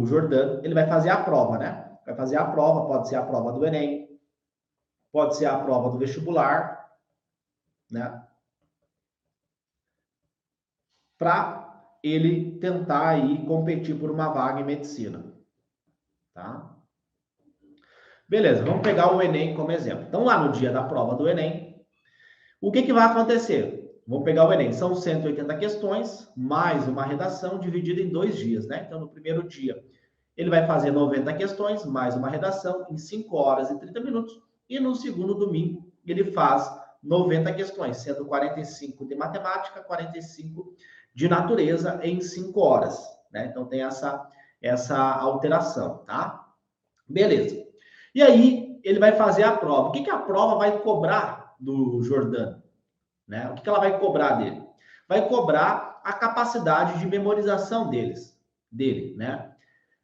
Jordano, ele vai fazer a prova, né? Vai fazer a prova, pode ser a prova do Enem, pode ser a prova do vestibular, né? Para ele tentar aí competir por uma vaga em medicina, tá? Beleza, vamos pegar o Enem como exemplo. Então, lá no dia da prova do Enem, o que vai acontecer? Vamos pegar o Enem, são 180 questões, mais uma redação dividida em 2 dias, né? Então, no primeiro dia, ele vai fazer 90 questões, mais uma redação, em 5 horas e 30 minutos. E no segundo domingo, ele faz 90 questões, sendo 45 de matemática, 45 de natureza, em 5 horas, né? Então, tem essa alteração, tá? Beleza. E aí, ele vai fazer a prova. O que a prova vai cobrar do Jordano? Né? O que ela vai cobrar dele? Vai cobrar a capacidade de memorização dele, né?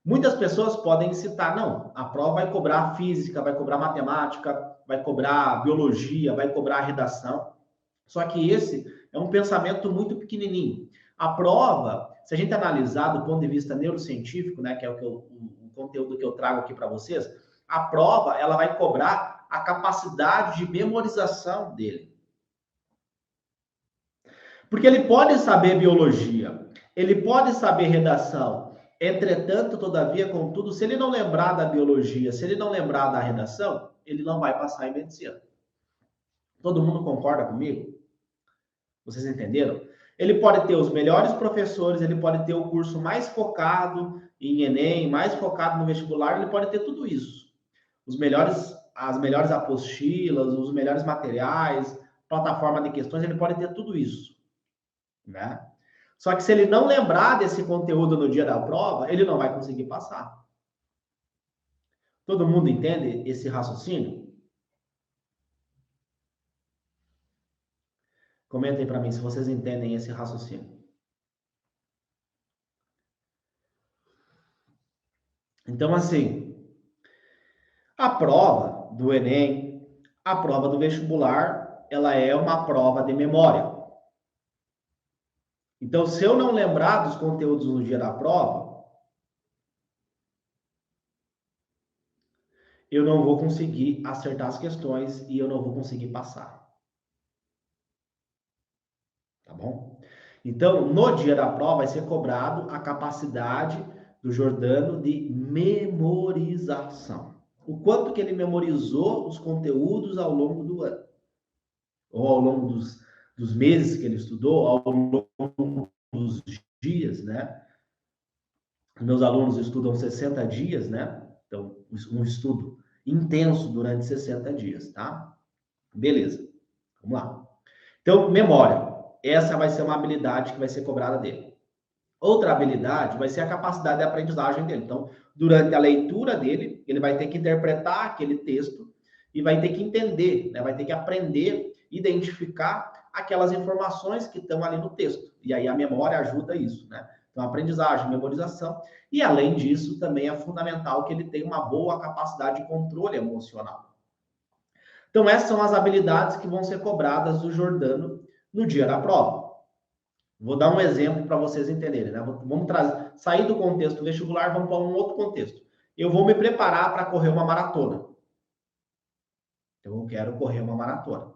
Muitas pessoas podem citar, não, a prova vai cobrar física, vai cobrar matemática, vai cobrar biologia, vai cobrar redação. Só que esse é um pensamento muito pequenininho. A prova, se a gente analisar do ponto de vista neurocientífico, né, que é o conteúdo que eu trago aqui para vocês, a prova ela vai cobrar a capacidade de memorização dele. Porque ele pode saber biologia, ele pode saber redação. Entretanto, todavia, contudo, se ele não lembrar da biologia, se ele não lembrar da redação, ele não vai passar em medicina. Todo mundo concorda comigo? Vocês entenderam? Ele pode ter os melhores professores, ele pode ter o curso mais focado em Enem, mais focado no vestibular, ele pode ter tudo isso. As melhores apostilas, os melhores materiais, plataforma de questões, ele pode ter tudo isso, né? Só que se ele não lembrar desse conteúdo no dia da prova, ele não vai conseguir passar. Todo mundo entende esse raciocínio? Comentem para mim se vocês entendem esse raciocínio. Então, assim, a prova do Enem, a prova do vestibular, ela é uma prova de memória. Então, se eu não lembrar dos conteúdos no dia da prova, eu não vou conseguir acertar as questões e eu não vou conseguir passar. Tá bom? Então, no dia da prova, vai ser cobrado a capacidade do Jordano de memorização. O quanto que ele memorizou os conteúdos ao longo do ano. Ou ao longo dos meses que ele estudou, ao longo dos dias, né? Meus alunos estudam 60 dias, né? Então, um estudo intenso durante 60 dias, tá? Beleza. Vamos lá. Então, memória. Essa vai ser uma habilidade que vai ser cobrada dele. Outra habilidade vai ser a capacidade de aprendizagem dele. Então, durante a leitura dele, ele vai ter que interpretar aquele texto e vai ter que entender, né? Vai ter que aprender, identificar aquelas informações que estão ali no texto. E aí a memória ajuda isso, né? Então, aprendizagem, memorização. E, além disso, também é fundamental que ele tenha uma boa capacidade de controle emocional. Então, essas são as habilidades que vão ser cobradas do Jordano no dia da prova. Vou dar um exemplo para vocês entenderem, né? Vamos sair do contexto vestibular, vamos para um outro contexto. Eu vou me preparar para correr uma maratona. Eu quero correr uma maratona.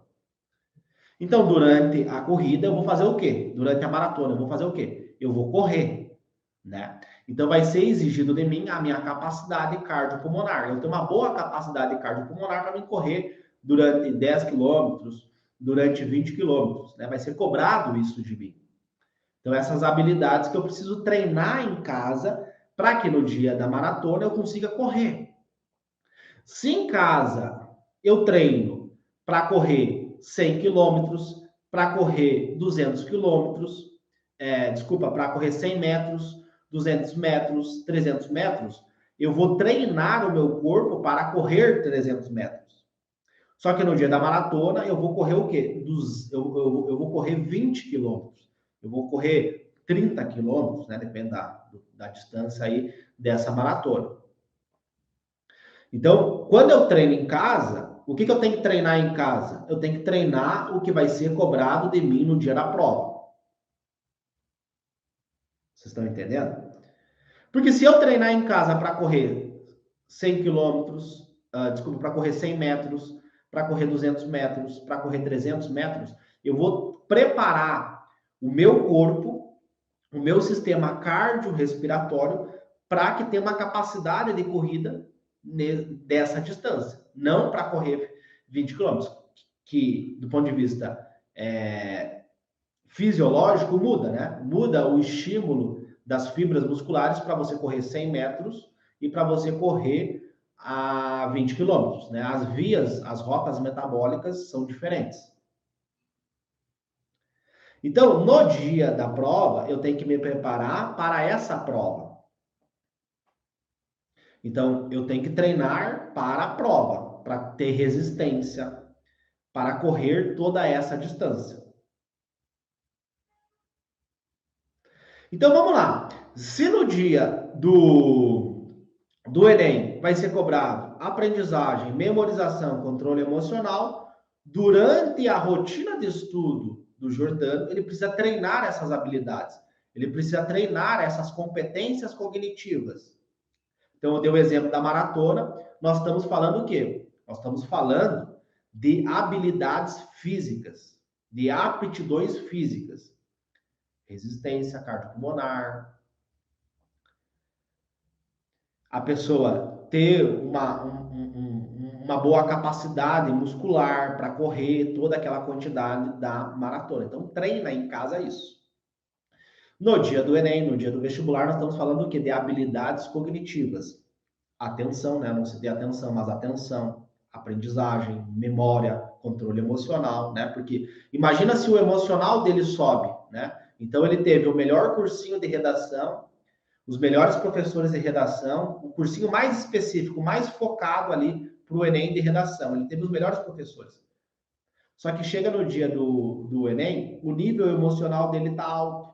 Então, durante a corrida, eu vou fazer o quê? Durante a maratona, eu vou fazer o quê? Eu vou correr, né? Então, vai ser exigido de mim a minha capacidade cardiopulmonar. Eu tenho uma boa capacidade cardiopulmonar para me correr durante 10 quilômetros, durante 20 quilômetros, né? Vai ser cobrado isso de mim. Então, essas habilidades que eu preciso treinar em casa para que no dia da maratona eu consiga correr. Se em casa eu treino para correr 100 quilômetros, para correr 200 quilômetros, para correr 100 metros, 200 metros, 300 metros, eu vou treinar o meu corpo para correr 300 metros. Só que no dia da maratona eu vou correr o quê? Eu vou correr 20 quilômetros. Eu vou correr 30 quilômetros, né? Depende da distância aí dessa maratona. Então, quando eu treino em casa, o que eu tenho que treinar em casa? Eu tenho que treinar o que vai ser cobrado de mim no dia da prova. Vocês estão entendendo? Porque se eu treinar em casa para correr 100 quilômetros, para correr 100 metros, para correr 200 metros, para correr 300 metros, eu vou preparar o meu corpo, o meu sistema cardiorrespiratório, para que tenha uma capacidade de corrida dessa distância. Não para correr 20 quilômetros, que do ponto de vista fisiológico muda, né? Muda o estímulo das fibras musculares para você correr 100 metros e para você correr a 20 quilômetros, né? As vias, as rotas metabólicas são diferentes. Então, no dia da prova, eu tenho que me preparar para essa prova. Então, eu tenho que treinar para a prova, para ter resistência, para correr toda essa distância. Então, vamos lá. Se no dia do Enem vai ser cobrado aprendizagem, memorização, controle emocional, durante a rotina de estudo do Jordano, ele precisa treinar essas habilidades. Ele precisa treinar essas competências cognitivas. Então, eu dei o exemplo da maratona. Nós estamos falando o quê? Nós estamos falando de habilidades físicas, de aptidões físicas. Resistência cardiopulmonar. A pessoa ter uma boa capacidade muscular para correr toda aquela quantidade da maratona. Então, treina em casa isso. No dia do Enem, no dia do vestibular, nós estamos falando do quê? De habilidades cognitivas. Atenção, né? Não se dê atenção, mas atenção, aprendizagem, memória, controle emocional, né? Porque imagina se o emocional dele sobe, né? Então ele teve o melhor cursinho de redação, os melhores professores de redação, o cursinho mais específico, mais focado ali para o Enem de redação. Ele teve os melhores professores. Só que chega no dia do Enem, o nível emocional dele está alto.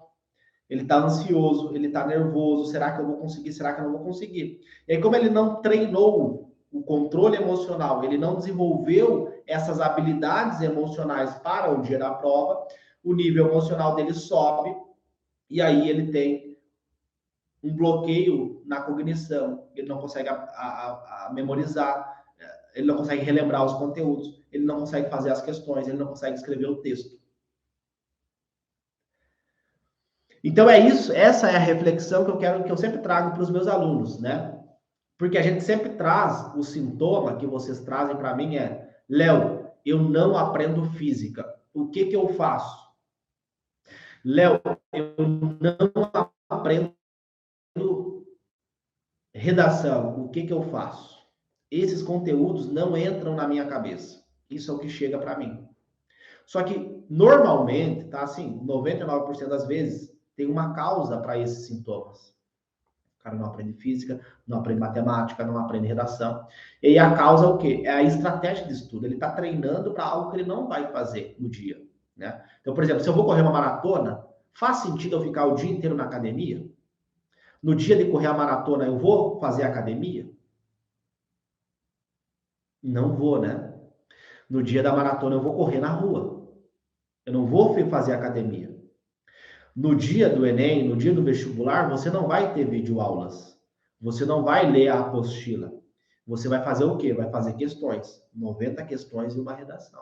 Ele está ansioso, ele está nervoso. Será que eu vou conseguir? Será que eu não vou conseguir? E aí, como ele não treinou o controle emocional, ele não desenvolveu essas habilidades emocionais para o dia da prova, o nível emocional dele sobe e aí ele tem um bloqueio na cognição. Ele não consegue memorizar, ele não consegue relembrar os conteúdos, ele não consegue fazer as questões, ele não consegue escrever o texto. Então é isso, essa é a reflexão que eu sempre trago para os meus alunos, né? Porque a gente sempre traz o sintoma que vocês trazem para mim Léo, eu não aprendo física. O que eu faço? Léo, eu não aprendo redação. O que eu faço? Esses conteúdos não entram na minha cabeça. Isso é o que chega para mim. Só que normalmente, tá assim, 99% das vezes tem uma causa para esses sintomas. O cara não aprende física, não aprende matemática, não aprende redação. E aí a causa é o quê? É a estratégia de estudo. Ele está treinando para algo que ele não vai fazer no dia, né? Então, por exemplo, se eu vou correr uma maratona, faz sentido eu ficar o dia inteiro na academia? No dia de correr a maratona, eu vou fazer academia? Não vou, né? No dia da maratona, eu vou correr na rua. Eu não vou fazer academia. No dia do Enem, no dia do vestibular, você não vai ter videoaulas. Você não vai ler a apostila. Você vai fazer o quê? Vai fazer questões. 90 questões e uma redação.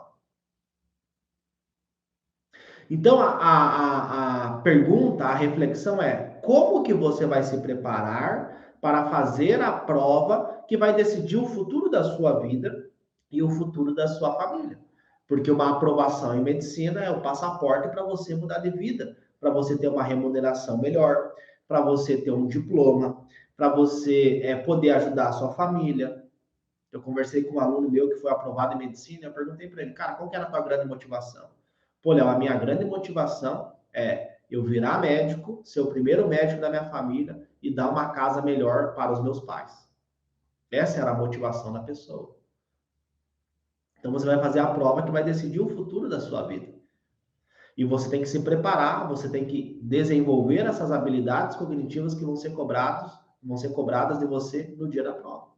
Então, a pergunta, a reflexão é: como que você vai se preparar para fazer a prova que vai decidir o futuro da sua vida e o futuro da sua família? Porque uma aprovação em medicina é o passaporte para você mudar de vida, para você ter uma remuneração melhor, para você ter um diploma, para você poder ajudar a sua família. Eu conversei com um aluno meu que foi aprovado em medicina e eu perguntei para ele, cara, qual que era a tua grande motivação? Pô, Léo, a minha grande motivação é eu virar médico, ser o primeiro médico da minha família e dar uma casa melhor para os meus pais. Essa era a motivação da pessoa. Então você vai fazer a prova que vai decidir o futuro da sua vida. E você tem que se preparar, você tem que desenvolver essas habilidades cognitivas que vão ser cobradas de você no dia da prova.